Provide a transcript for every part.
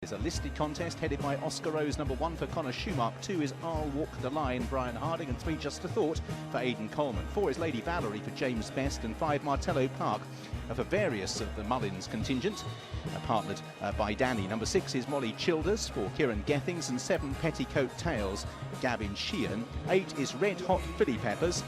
It's a listed contest headed by Oscar Rose, number 1 for Connor Schumacher, 2 is I'll Walk the Line, Brian Harding, and 3 Just a Thought for Aidan Coleman. 4 is Lady Valerie for James Best, and 5 Martello Park for various of the Mullins contingent, partnered by Danny. Number 6 is Molly Childers for Kieran Gethings, and 7 Petticoat Tails, Gavin Sheehan. 8 is Red Hot Philly Peppers,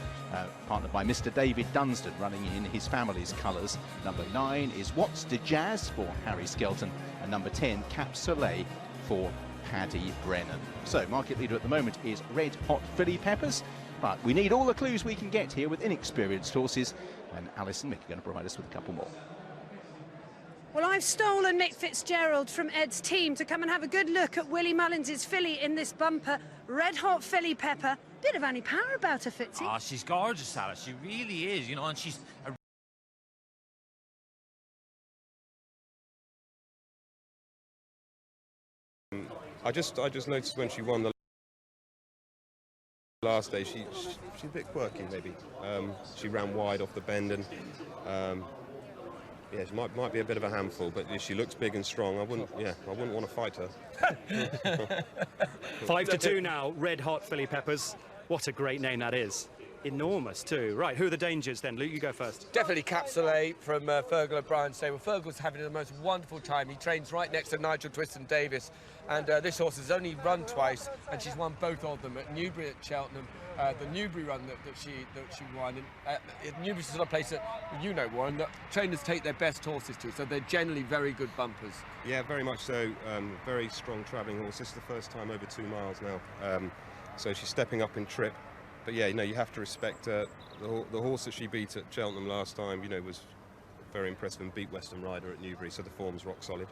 partnered by Mr. David Dunstan, running in his family's colours. Number 9 is What's the Jazz for Harry Skelton, and number 10 Cap Soleil for Paddy Brennan. So market leader at the moment is Red Hot Philly Peppers, but we need all the clues we can get here with inexperienced horses, and Alice and Mick are going to provide us with a couple more. Well, I've stolen Mick Fitzgerald from Ed's team to come and have a good look at Willie Mullins' filly in this bumper. Red Hot Philly Pepper. Bit of Annie Power about her, Fitzy. Oh, she's gorgeous, Alice. She really is, you know, and she's a I just noticed when she won the last day, she's a bit quirky maybe. She ran wide off the bend, and yeah, she might be a bit of a handful, but she looks big and strong. I wouldn't want to fight her. 5-2 now, Red Hot Philly Peppers. What a great name that is. Enormous too. Right, who are the dangers then? Luke, you go first. Definitely Cap Soleil from Fergal O'Brien stable. Fergal's having the most wonderful time. He trains right next to Nigel Twiston Davis, and this horse has only run twice, and she's won both of them at Newbury, at Cheltenham. The Newbury run that she won. And Newbury's the sort of place that, you know, Warren, that trainers take their best horses to, so they're generally very good bumpers. Yeah, very much so. Very strong travelling horse. This is the first time over 2 miles now, so she's stepping up in trip. But yeah, you know, you have to respect the horse that she beat at Cheltenham last time. You know, was very impressive and beat Western Rider at Newbury, so the form's rock solid.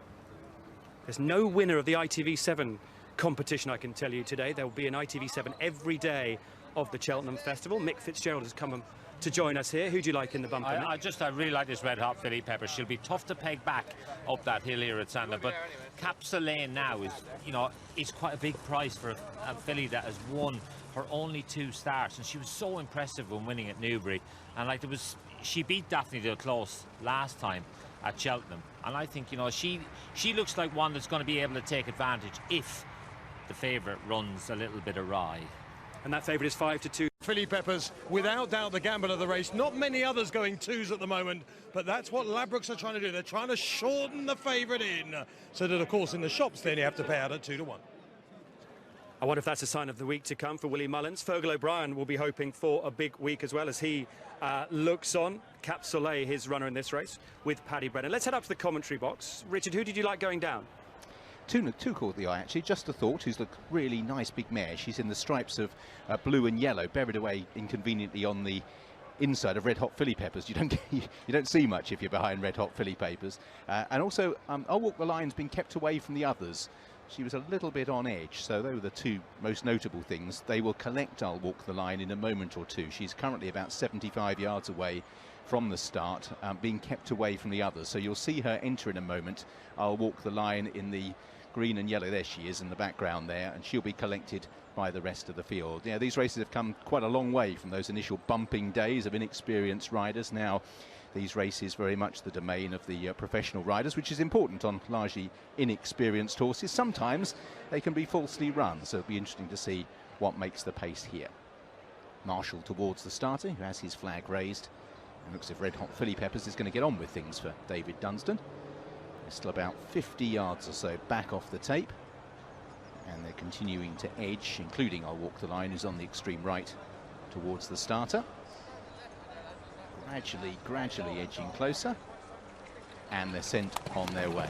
There's no winner of the ITV7 competition, I can tell you today. There will be an ITV7 every day of the Cheltenham Festival. Mick Fitzgerald has come to join us here. Who do you like in the bumper? I really like this Red Hot Philly Pepper. She'll be tough to peg back up that hill here at Sandown, but Cap Soleil now is, you know, it's quite a big price for a filly that has won her only 2 starts, and she was so impressive when winning at Newbury, and like she beat Daphne Del Close last time at Cheltenham, and I think, you know, she looks like one that's going to be able to take advantage if the favourite runs a little bit awry. And that favourite is 5-2. Philly Peppers, without doubt, the gamble of the race. Not many others going 2s at the moment, but that's what Ladbrokes are trying to do. They're trying to shorten the favourite in, so that, of course, in the shops, then you have to pay out at 2-1. I wonder if that's a sign of the week to come for Willie Mullins. Fergal O'Brien will be hoping for a big week as well, as he looks on. Cap Soleil, his runner in this race, with Paddy Brennan. Let's head up to the commentary box. Richard, who did you like going down? Two caught the eye, actually. Just a Thought, who's a really nice big mare. She's in the stripes of blue and yellow, buried away inconveniently on the inside of Red Hot Philly Peppers. You don't see much if you're behind Red Hot Philly Peppers. And also, I'll Walk the Line's been kept away from the others. She was a little bit on edge, so those were the 2 most notable things. They will collect I'll Walk the Line in a moment or 2. She's currently about 75 yards away from the start, being kept away from the others. So you'll see her enter in a moment. I'll Walk the Line in the green and yellow. There she is in the background there, and she'll be collected by the rest of the field. Yeah, these races have come quite a long way from those initial bumping days of inexperienced riders. Now these races very much the domain of the professional riders, which is important on largely inexperienced horses. Sometimes they can be falsely run, so it'll be interesting to see what makes the pace here. Marshall towards the starter, who has his flag raised, and looks as if Red Hot Philly Peppers is going to get on with things for David Dunstan. They're still about 50 yards or so back off the tape, and they're continuing to edge, including I'll Walk the Line, who's on the extreme right towards the starter. Gradually edging closer, and they're sent on their way.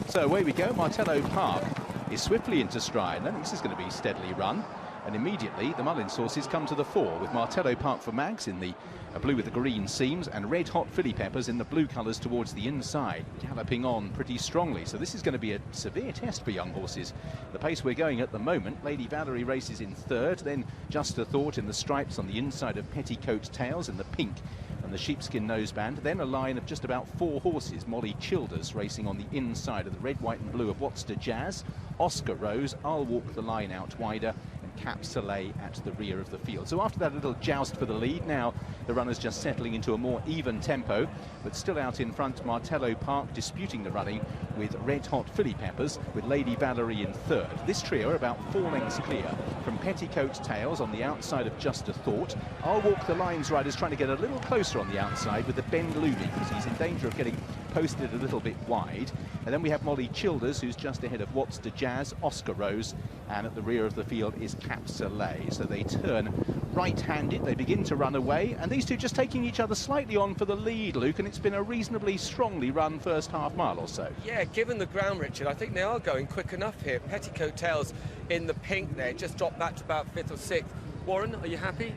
So away we go. Martello Park is swiftly into stride. I think this is going to be steadily run, and immediately the Mullins horses come to the fore, with Martello Park for Mags in the blue with the green seams, and Red Hot Philly Peppers in the blue colours towards the inside, galloping on pretty strongly. So this is going to be a severe test for young horses. The pace we're going at the moment, Lady Valerie races in 3rd, then Just a Thought in the stripes on the inside of Petticoat Tails in the pink and the sheepskin noseband, then a line of just about 4 horses. Molly Childers racing on the inside of the red, white and blue of What's the Jazz, Oscar Rose, I'll Walk the Line out wider, and Cap Soleil at the rear of the field. So after that little joust for the lead, now the runners just settling into a more even tempo, but still out in front, Martello Park disputing the running with Red Hot Filly Peppers, with Lady Valerie in third. This trio are about 4 lengths clear from Petticoat Tails on the outside of Just a Thought. I'll Walk the Lines riders trying to get a little closer on the outside with the bend looming, because he's in danger of getting posted a little bit wide. And then we have Molly Childers, who's just ahead of What's the Jazz, Oscar Rose, and at the rear of the field is Cap Soleil. So they turn right-handed, they begin to run away, and these two just taking each other slightly on for the lead, Luke, and it's been a reasonably strongly run first half mile or so. Yeah, given the ground, Richard, I think they are going quick enough here. Petticoat Tails in the pink there, just dropped back to about 5th or 6th. Warren, are you happy?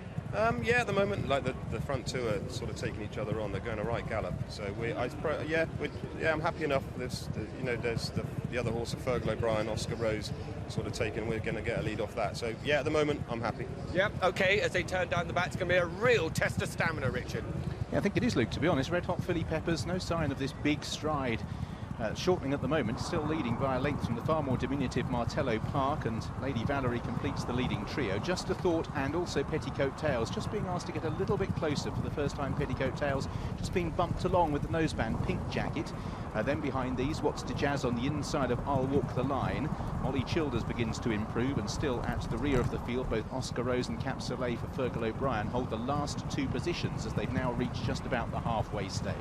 Yeah, at the moment, like the front two are sort of taking each other on. They're going a right gallop. So I'm happy enough. There's the other horse of Fergal O'Brien, Oscar Rose, sort of taken. We're going to get a lead off that. So yeah, at the moment, I'm happy. Yep. Okay. As they turn down the back, it's going to be a real test of stamina, Richard. Yeah, I think it is, Luke. To be honest, Red Hot Filly Peppers, no sign of this big stride. Shortening at the moment, still leading by a length from the far more diminutive Martello Park, and Lady Valerie completes the leading trio. Just a Thought and also Petticoat Tails just being asked to get a little bit closer for the first time. Petticoat Tails just being bumped along with the noseband Pink Jacket. Then behind these, What's the Jazz on the inside of I'll Walk the Line. Molly Childers begins to improve, and still at the rear of the field, both Oscar Rose and Cap Soleil for Fergal O'Brien hold the last 2 positions as they've now reached just about the halfway stage.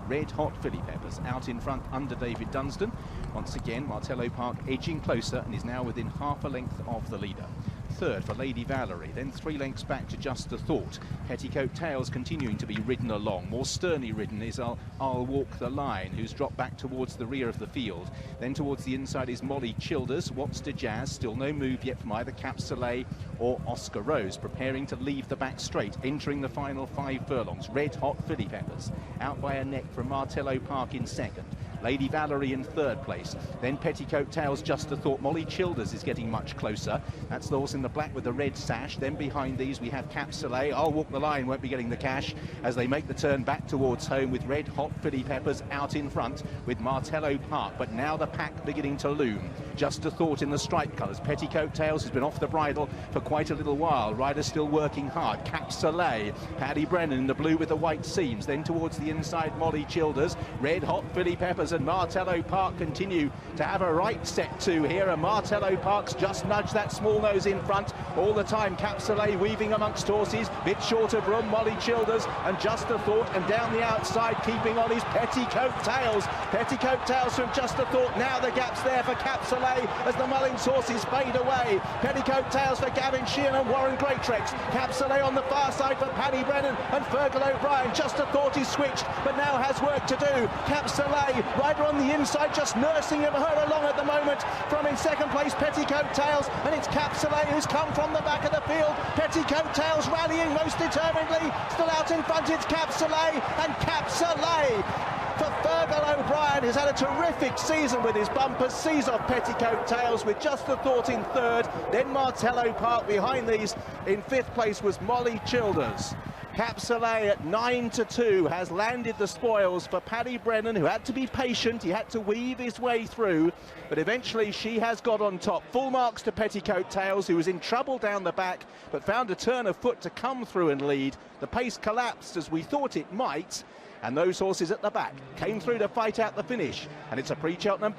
Red Hot Filly Peppers out in front under David Dunstan. Once again, Martello Park edging closer and is now within half a length of the leader. Third for Lady Valerie, then 3 lengths back to Just a Thought. Petticoat Tails continuing to be ridden along. More sternly ridden is I'll Walk the Line, who's dropped back towards the rear of the field. Then towards the inside is Molly Childers. What's the Jazz? Still no move yet from either Cap Soleil or Oscar Rose, preparing to leave the back straight, entering the final 5 furlongs. Red Hot Filly Peppers out by a neck from Martello Park in second. Lady Valerie in third place. Then Petticoat Tails, Just a Thought. Molly Childers is getting much closer. That's the horse in the black with the red sash. Then behind these we have Cap Soleil. I'll Walk the Line won't be getting the cash as they make the turn back towards home, with Red Hot Filly Peppers out in front with Martello Park. But now the pack beginning to loom. Just a Thought in the stripe colours. Petticoat Tails has been off the bridle for quite a little while. Riders still working hard. Cap Soleil, Paddy Brennan in the blue with the white seams. Then towards the inside, Molly Childers. Red Hot Filly Peppers and Martello Park continue to have a right set to here, and Martello Park's just nudged that small nose in front all the time. Cap Soleil weaving amongst horses, bit short of room. Molly Childers and Just a Thought, and down the outside keeping on his Petticoat Tails. Petticoat Tails from Just a Thought. Now the gap's there for Cap Soleil as the Mullins horses fade away. Petticoat Tails for Gavin Sheehan and Warren Greatrex. Cap Soleil on the far side for Paddy Brennan and Fergal O'Brien. Just a Thought is switched but now has work to do. Cap Soleil, rider on the inside, just nursing her along at the moment. From in second place, Petticoat Tails, and it's Cap Soleil who's come from the back of the field. Petticoat Tails rallying most determinedly. Still out in front, it's Cap Soleil, and Cap Soleil for Fergal O'Brien, who's had a terrific season with his bumpers, sees off Petticoat Tails with Just a Thought in third. Then Martello Park behind these. In 5th place was Molly Childers. Cap Soleil at 9-2 has landed the spoils for Paddy Brennan, who had to be patient. He had to weave his way through, but eventually she has got on top. Full marks to Petticoat Tails, who was in trouble down the back but found a turn of foot to come through and lead. The pace collapsed as we thought it might, and those horses at the back came through to fight out the finish, and it's a pre-Cheltenham